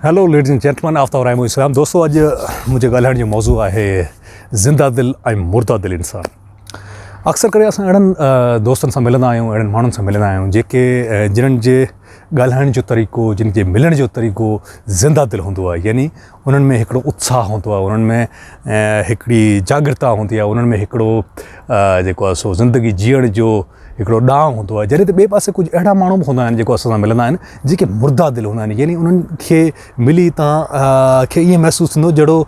Hello ladies and gentleman, Aftab Rahimoon Islam. दोस्तों, अॼु मुंहिंजे ॻाल्हाइण जो मौज़ू आहे ज़िंदादिल ऐं मुर्दादिल इंसान। अक्सर करे असां अहिड़नि दोस्तनि सां मिलंदा आहियूं, अहिड़नि माण्हुनि सां मिलंदा आहियूं जेके जिन्हनि जे ॻाल्हाइण जो तरीक़ो, जिन जे मिलण जो तरीक़ो ज़िंदादिल हूंदो आहे। यानी उन्हनि में हिकिड़ो उत्साह हूंदो आहे, उन्हनि में हिकिड़ी जागृता हूंदी आहे, उन्हनि में हिकिड़ो जेको आहे सो ज़िंदगी जीअण जो हिकिड़ो ॾांहुं हूंदो आहे। जॾहिं त ॿिए पासे कुझु अहिड़ा माण्हू बि हूंदा आहिनि जेको असां सां मिलंदा आहिनि जेके मुर्दादिल हूंदा आहिनि। यानी उन्हनि खे मिली तव्हां खे ईअं महसूसु थींदो जहिड़ो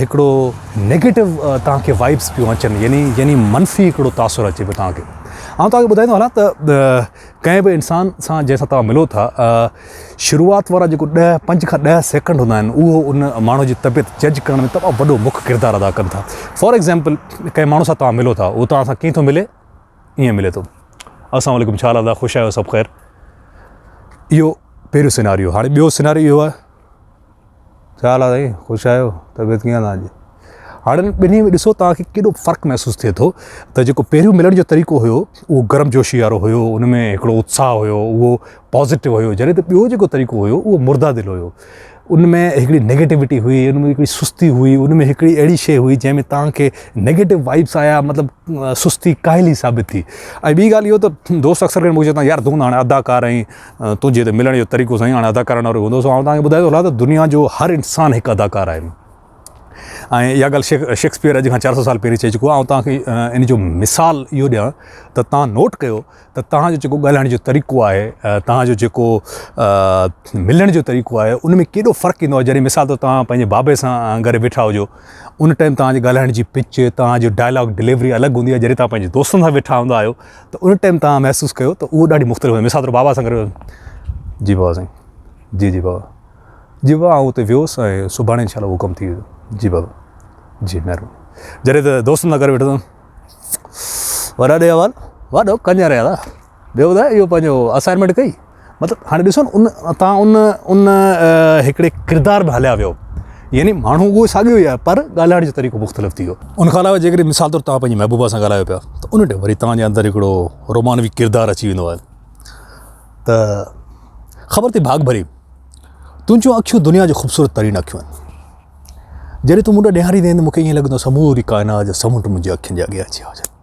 हिकिड़ो नेगेटिव तव्हांखे वाइब्स पियूं अचनि, यानी मनफ़ी हिकिड़ो तासुरु अचे पियो तव्हांखे। आउं तव्हांखे ॿुधाईंदो हलां त कंहिं बि इंसान सां जंहिंसां तव्हां मिलो था, शुरूआति वारा जेको 5 खां 10 सेकेंड हूंदा आहिनि उहो उन माण्हू जी तबियत जज करण में तमामु वॾो मुख्य किरदारु अदा कनि था। फॉर एग्ज़ाम्पल, कंहिं माण्हू सां तव्हां मिलो था, उहो तव्हां सां कीअं थो मिले, ईअं मिले थो, अस्सलाम वालेकुम, छा हाल आहे, ख़ुशि आहियो, सभु ख़ैरु। इहो पहिरियों सिनारियो। हाणे ॿियो सिनारियो इहो आहे, छा हाल आहे साईं, ख़ुशि आहियो, तबियत कीअं आहे तव्हांजी। हाणे ॿिन्ही में ॾिसो तव्हांखे केॾो फ़र्क़ु महसूसु थिए थो त जेको पहिरियों मिलण जो तरीक़ो हुयो उहो गर्मजोशी वारो हुयो, उन में हिकिड़ो उत्साह हुयो, उहो पॉज़िटिव हुयो। जॾहिं त ॿियो जेको तरीक़ो हुयो उहो मुर्दादिल हुयो, उनमें हिकिड़ी नेगेटिविटी हुई, उनमें हिकिड़ी सुस्ती हुई, उनमें हिकिड़ी अहिड़ी शइ हुई जंहिंमें तव्हांखे नेगेटिव वाइब्स आया, मतिलबु सुस्ती काहिली साबित थी। ऐं ॿी ॻाल्हि इहो त दोस्त अक्सर करे मूंखे चवंदा यार तूं हाणे अदाकार आहीं, तुंहिंजे त मिलण जो तरीक़ो साईं हाणे अदाकार वारो हूंदो। सो तव्हांखे ॿुधायो हलां त दुनिया जो हर इंसानु हिकु अदाकार आहे। ऐं इहा ॻाल्हि शेक्सपियर अॼु खां 400 साल पहिरीं चई चुको आहे। ऐं तव्हांखे इन जो मिसाल इहो ॾियां त तव्हां नोट कयो त तव्हांजो जेको ॻाल्हाइण जो तरीक़ो आहे, तव्हांजो जेको मिलण जो तरीक़ो आहे, उन में केॾो फ़र्क़ु ईंदो आहे। जॾहिं मिसाल तौरु तव्हां पंहिंजे बाबे सां गॾु वेठा हुजो, उन टाइम तव्हांजे ॻाल्हाइण जी पिच, तव्हांजो डायलॉग डिलीवरी अलॻि हूंदी आहे। जॾहिं तव्हां पंहिंजे दोस्तनि सां वेठा हूंदा आहियो त उन टाइम तव्हां महसूसु कयो त उहो ॾाढी मुख़्तलिफ़ आहे। मिसाल तौरु बाबा सां गॾु, जी बाबा साईं, जी बाबा, जी बाबा, आउं हुते वियोसि ऐं सुभाणे इंशाल्लाह हुकुम थी वियो, जी बाबा, जी महिरबानी। जॾहिं त दोस्तनि सां गॾु वेठो वॾा ॾे अवाल वॾो कञा रहिया था, ॿियो ॿुधाए इहो पंहिंजो असाइनमेंट कई। मतिलबु हाणे ॾिसो न, तव्हां उन हिकिड़े किरदार में हलिया वियो। यानी माण्हू उहो साॻियो ई आहे पर ॻाल्हाइण जो तरीक़ो मुख़्तलिफ़ थी वियो। उनखां अलावा जेकॾहिं मिसाल तौरु तव्हां पंहिंजी महबूबा सां ॻाल्हायो पिया त उन टाइम वरी तव्हांजे अंदरि हिकिड़ो रोमानवी किरदारु अची वेंदो आहे त ख़बर थी भाग भरी तुंहिंजूं अखियूं दुनिया जो ख़ूबसूरत तरीन अखियूं आहिनि। जॾहिं तूं मुंड ॾेहारींदे त मूंखे ईअं लॻंदो समूरी काइनात जा समुंड मुंहिंजी अखियुनि जे अॻियां अची विया हुजनि।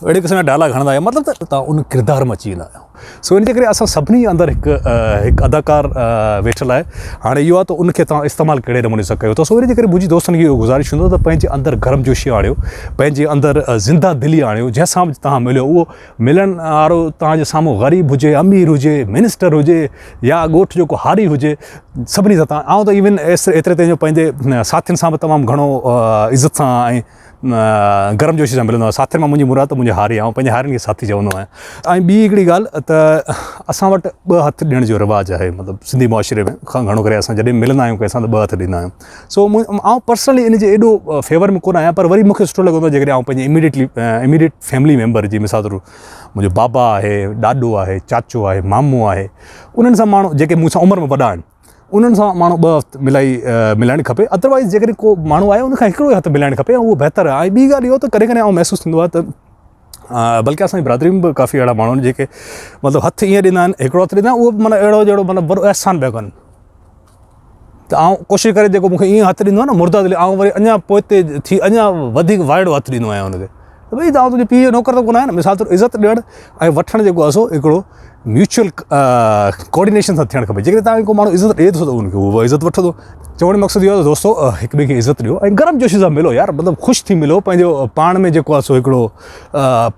अहिड़े क़िस्म जा डायलॉग हणंदा आहियो, मतिलबु त तव्हां उन किरदार में अची वेंदा आहियो। सो इन जे करे असां सभिनी अंदरि हिकु अदाकार वेठल आहे। हाणे इहो आहे त उनखे तव्हां इस्तेमालु कहिड़े नमूने सां कयो था। सो इन जे करे मुंहिंजी दोस्तनि खे इहो गुज़ारिश हूंदो त पंहिंजे अंदरि गर्मजोशी आणियो, पंहिंजे अंदरि ज़िंदादिली आणियो। जंहिंसां बि तव्हां मिलियो उहो मिलण वारो तव्हांजे साम्हूं ग़रीब हुजे, अमीर हुजे, मिनिस्टर हुजे या ॻोठ जेको हारी हुजे, सभिनी सां तव्हां, आउं त इवन एतिरे ताईं जो पंहिंजे साथियुनि सां बि तमामु घणो इज़त सां ऐं गर्मजोशी सां मिलंदो आहे। साथियुनि मां मुंहिंजी मुराद त मुंहिंजे हारी, ऐं पंहिंजे हारियुनि खे साथी चवंदो आहियां। ऐं ॿी हिकिड़ी ॻाल्हि त असां वटि 2 हथ ॾियण जो रिवाजु आहे। मतिलबु सिंधी मुआशिरे में घणो करे असां जॾहिं मिलंदा आहियूं कंहिंसां त 2 हथ ॾींदा आहियूं। सो आउं पर्सनली इन जे एॾो फेवर में कोन आहियां, पर वरी मूंखे सुठो लॻंदो आहे जेकॾहिं आउं पंहिंजे इमीडिएट फैमिली मेंबर जी, मिसाल तौरु मुंहिंजो बाबा आहे, ॾाॾो आहे, चाचो आहे, मामो आहे, उन्हनि सां माण्हू जेके मूंसां उमिरि में वॾा आहिनि, उन्हनि सां माण्हू 2 हथ मिलाइणु खपे। अदरवाइज़ जेकॾहिं को माण्हू आहे उनखां हिकिड़ो ई हथु मिलाइणु खपे, ऐं उहो बहितरु आहे। ऐं ॿी ॻाल्हि इहो त कॾहिं कॾहिं आउं महसूसु थींदो आहे त बल्कि असांजी बिरादरी में बि काफ़ी अहिड़ा माण्हू आहिनि जेके मतिलबु हथु ईअं ॾींदा आहिनि, हिकिड़ो हथु ॾींदा आहिनि, उहो माना अहिड़ो जहिड़ो मतिलबु वॾो अहसान पिया कनि। त आउं कोशिशि करे जेको मूंखे ईअं हथु ॾींदो आहे न मुर्दादिल, आउं वरी अञा पोइ थी अञा वधीक वाइड़ो हथु ॾींदो आहियां हुनखे। त भई तव्हां तुंहिंजे पीउ जो नौकर त कोन आहे न। मिसाल तौरु इज़त ॾियणु ऐं वठणु जेको आहे सो हिकिड़ो म्यूचुअल कोऑर्डिनेशन सां थियणु खपे। जेकॾहिं तव्हांखे को माण्हू इज़त ॾिए थो त उनखे उहो इज़त वठंदो। चवण जो मक़सदु इहो आहे त दोस्तो हिक ॿिए खे इज़त ॾियो ऐं गर्मजोशी सां मिलो यार, मतिलबु ख़ुशि थी मिलो, पंहिंजो पाण में जेको आहे सो हिकिड़ो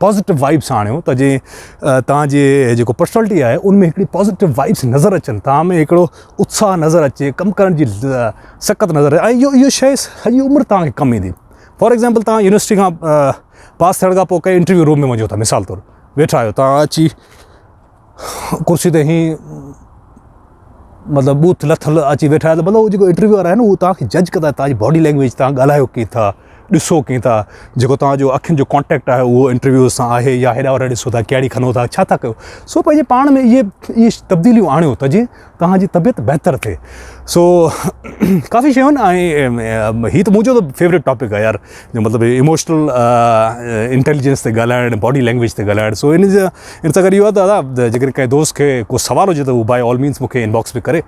पॉज़िटिव वाइब्स आणियो त जीअं तव्हांजे जेको पर्सनैलिटी आहे उनमें हिकिड़ी पॉज़िटिव वाइब्स नज़र अचनि, तव्हां में हिकिड़ो उत्साह नज़र अचे, कमु करण जी सख़्त नज़र अचे। ऐं इहो शइ सॼी उमिरि तव्हांखे कमु ईंदी। फॉर एग्ज़ाम्पल, तव्हां यूनिवर्सिटी खां पास थियण खां पोइ कंहिं इंटरव्यू रूम में वञो था, मिसाल तौरु वेठा आहियो, तव्हां अची कुर्सी ते हीअं मतिलबु बूथ लथल अची वेठा आहियो, त मतिलबु उहो जेको इंटरव्यू वारा आहे न उहो तव्हांखे जज कंदा, तव्हांजी बॉडी लैंग्वेज, तव्हां ॻाल्हायो कीअं था, ॾिसो कयूं था, जेको तव्हांजो अखियुनि जो कॉन्टेक्ट आहे उहो इंटरव्यू सां आहे या हेॾा होॾा ॾिसो था, कहिड़ी खनो था, छा था कयो। सो पंहिंजे पाण में इहे तब्दीलियूं आणियो त जीअं तव्हांजी तबियत बहितर थिए। सो काफ़ी शयूं आहिनि ऐं हीअ त मुंहिंजो त फेवरेट टॉपिक आहे यार, जो मतिलबु इमोशनल इंटेलिजेंस ते ॻाल्हाइणु, बॉडी लैंग्वेज ते ॻाल्हाइणु। सो इन सां गॾु इहो आहे दादा, जेकॾहिं कंहिं दोस्त खे को सवाल हुजे त उहो बाय ऑल मीन्स मूंखे इनबॉक्स में करे।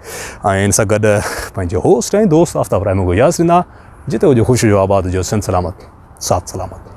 ऐं इन सां गॾु पंहिंजे होस्ट ऐं दोस्त आफ्ताब रहमून को यादि ॾींदा, जिते हुजे ख़ुशि हुजो, आबाद हुजो, सिंध सलामत, साथ सलामत।